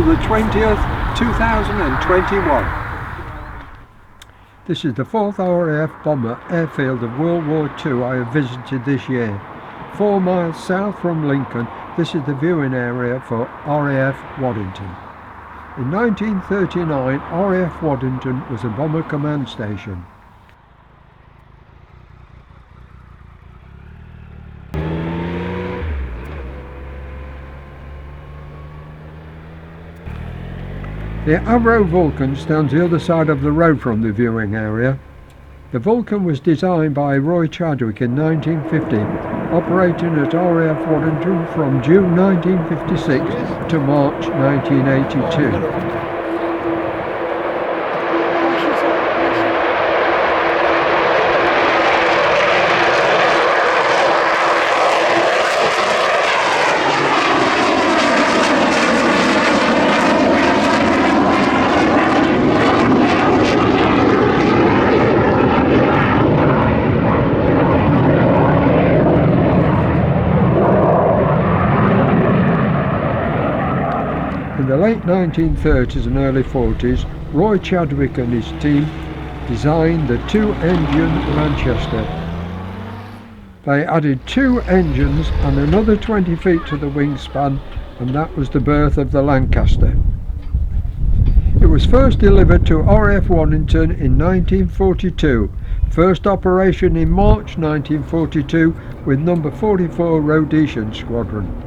the 20th, 2021. This is the 4th RAF bomber airfield of World War II I have visited this year. 4 miles south from Lincoln, this is the viewing area for RAF Waddington. In 1939, RAF Waddington was a bomber command station. The Avro Vulcan stands the other side of the road from the viewing area. The Vulcan was designed by Roy Chadwick in 1950, operating at RAF Waddington from June 1956 to March 1982. In the late 1930s and early 40s, Roy Chadwick and his team designed the 2-engine Lancaster. They added 2 engines and another 20 feet to the wingspan, and that was the birth of the Lancaster. It was first delivered to RAF Waddington in 1942, first operation in March 1942 with number 44 Rhodesian Squadron.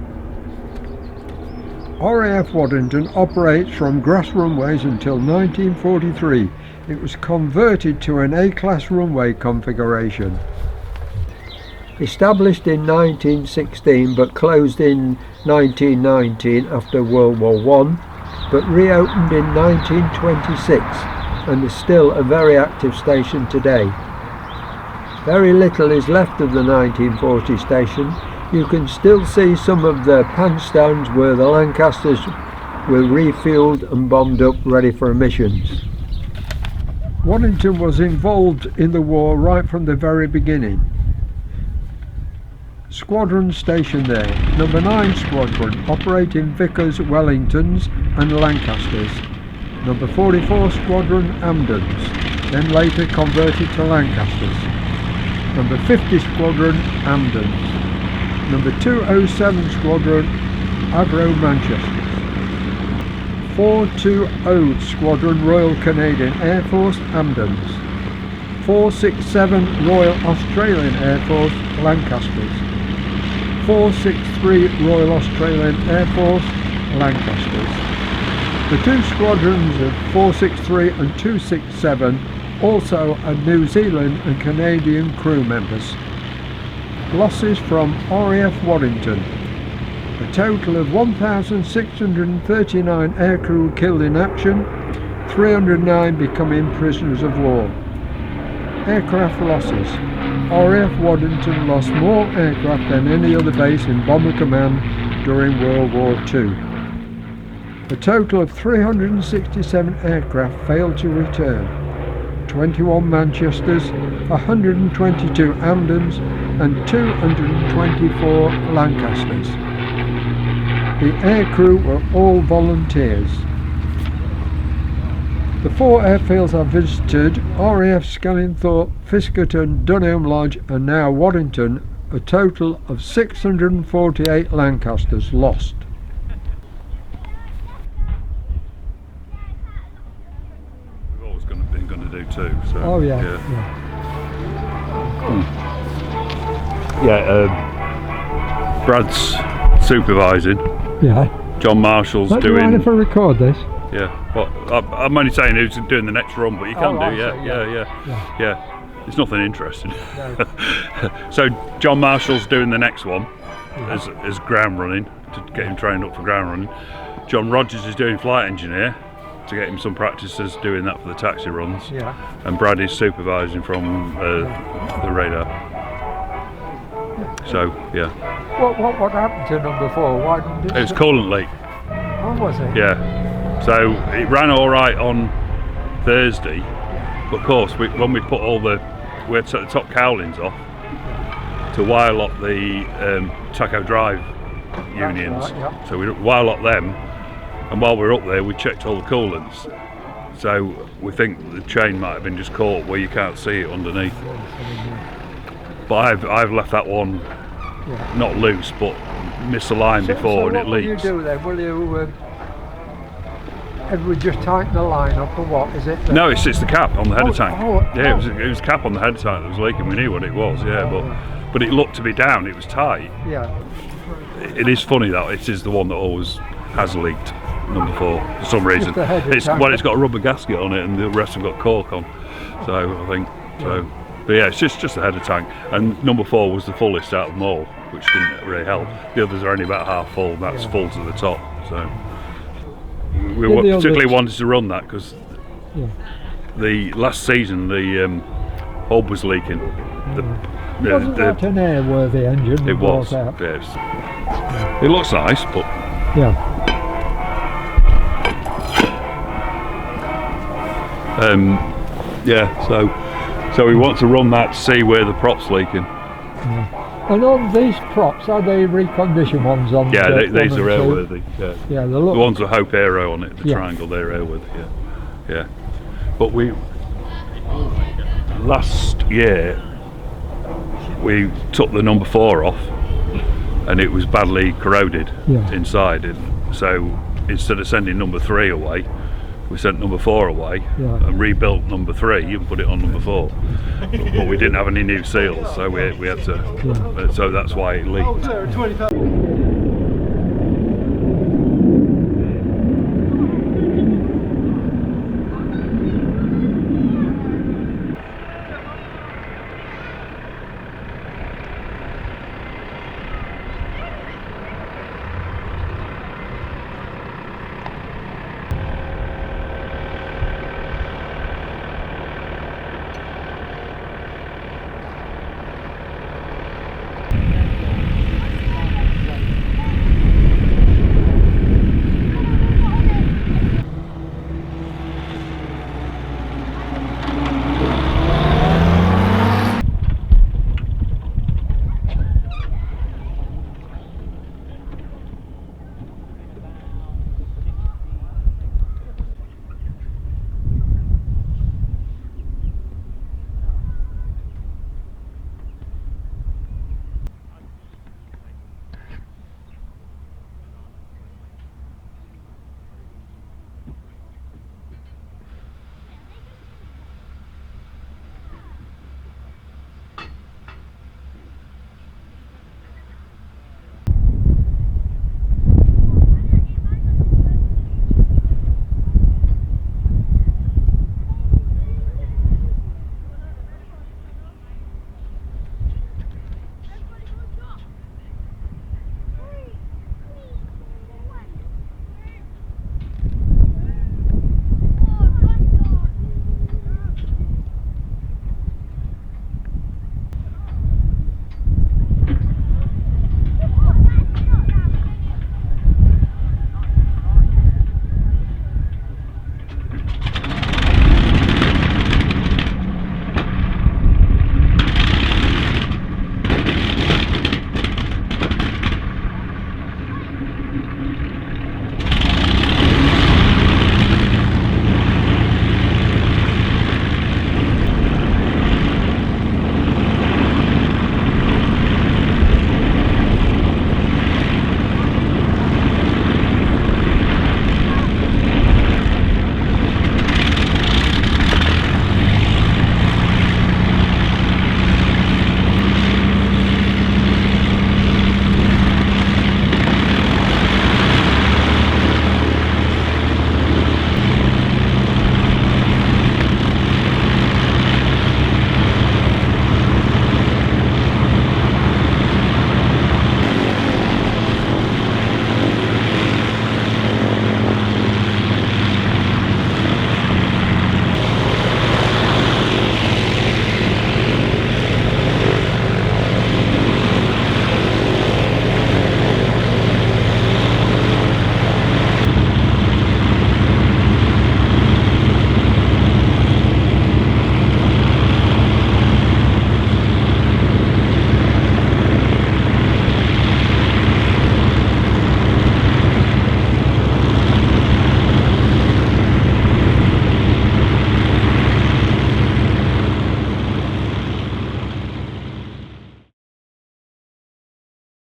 RAF Waddington operates from grass runways until 1943. It was converted to an A-class runway configuration. Established in 1916 but closed in 1919 after World War I, but reopened in 1926 and is still a very active station today. Very little is left of the 1940 station. You can still see some of the pan stands where the Lancasters were refueled and bombed up ready for missions. Waddington was involved in the war right from the very beginning. Squadrons stationed there. Number 9 Squadron operating Vickers, Wellingtons and Lancasters. Number 44 Squadron Amdens, then later converted to Lancasters. Number 50 Squadron Amdens. Number 207 Squadron, Avro Manchester. 420 Squadron, Royal Canadian Air Force, Amdens. 467 Royal Australian Air Force, Lancasters. 463 Royal Australian Air Force, Lancasters. The 2 squadrons of 463 and 267 also are New Zealand and Canadian crew members. Losses from RAF Waddington. A total of 1,639 aircrew killed in action, 309 becoming prisoners of war. Aircraft losses. RAF Waddington lost more aircraft than any other base in Bomber Command during World War II. A total of 367 aircraft failed to return. 21 Manchesters, 122 Amdens and 224 Lancasters. The aircrew were all volunteers. The 4 airfields I visited, RAF Skellingthorpe, Fiskerton, Dunelm Lodge and now Waddington, a total of 648 Lancasters lost. We've always been going to do 2. So, oh yeah. Brad's supervising. Yeah. John Marshall's Don't doing. you mind if I record this? Yeah. Well, I'm only saying who's doing the next run, but you can do. Yeah. It's nothing interesting. No. So John Marshall's doing the next one as ground running to get him trained up for ground running. John Rogers is doing flight engineer to get him some practice as doing that for the taxi runs. Yeah. And Brad is supervising from the radar. So yeah. What happened to number 4? Why didn't It was coolant leak. Oh, was it? Yeah. So it ran all right on Thursday, but of course when we put we had to take the top cowlings off to wire lock the tacho drive unions. Right, yeah. So we wire locked them, And while we were up there, we checked all the coolants. So we think the chain might have been just caught where you can't see it underneath. But I've left that one not loose, but misaligned before, and it leaks. What will you do then? Will you have we just tighten the line up, or what is it? No, it's the cap on the header tank. Yeah, it was cap on the header tank that was leaking. We knew what it was. But it looked to be down. It was tight. Yeah. It is funny that it is the one that always has leaked. Number 4 for some reason. It's got a rubber gasket on it, and the rest have got cork on. So I think so. But yeah, it's just the header tank. And number 4 was the fullest out of them all, which didn't really help. The others are only about half full, and that's full to the top. So we particularly wanted to run that because the last season the hub was leaking. Wasn't that an airworthy engine? It was. Yes. It looks nice, but so we want to run that to see where the prop's leaking. And on these props, are they reconditioned ones on? Yeah, these are airworthy. Yeah, the ones with Hope Aero on it, the triangle, they're airworthy. Yeah. But last year we took the number 4 off, and it was badly corroded inside. So instead of sending number 3 away, we sent number 4 away and rebuilt number 3 and put it on number 4. But we didn't have any new seals, so we had to. So that's why it leaked.